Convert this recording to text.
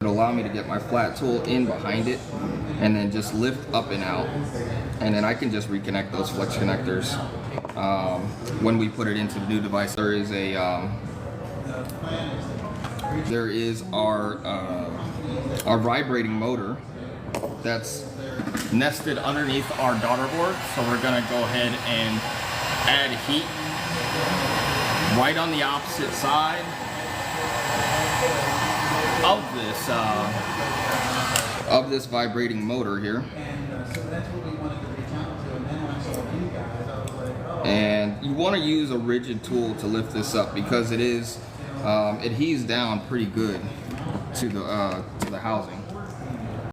It'll allow me to get my flat tool in behind it and then just lift up and out. And then I can just reconnect those flex connectors. When we put it into the new device, there is our vibrating motor that's nested underneath our daughter board. So we're gonna go ahead and add heat right on the opposite side of this vibrating motor here. And you want to use a rigid tool to lift this up because it heaves down pretty good to the housing.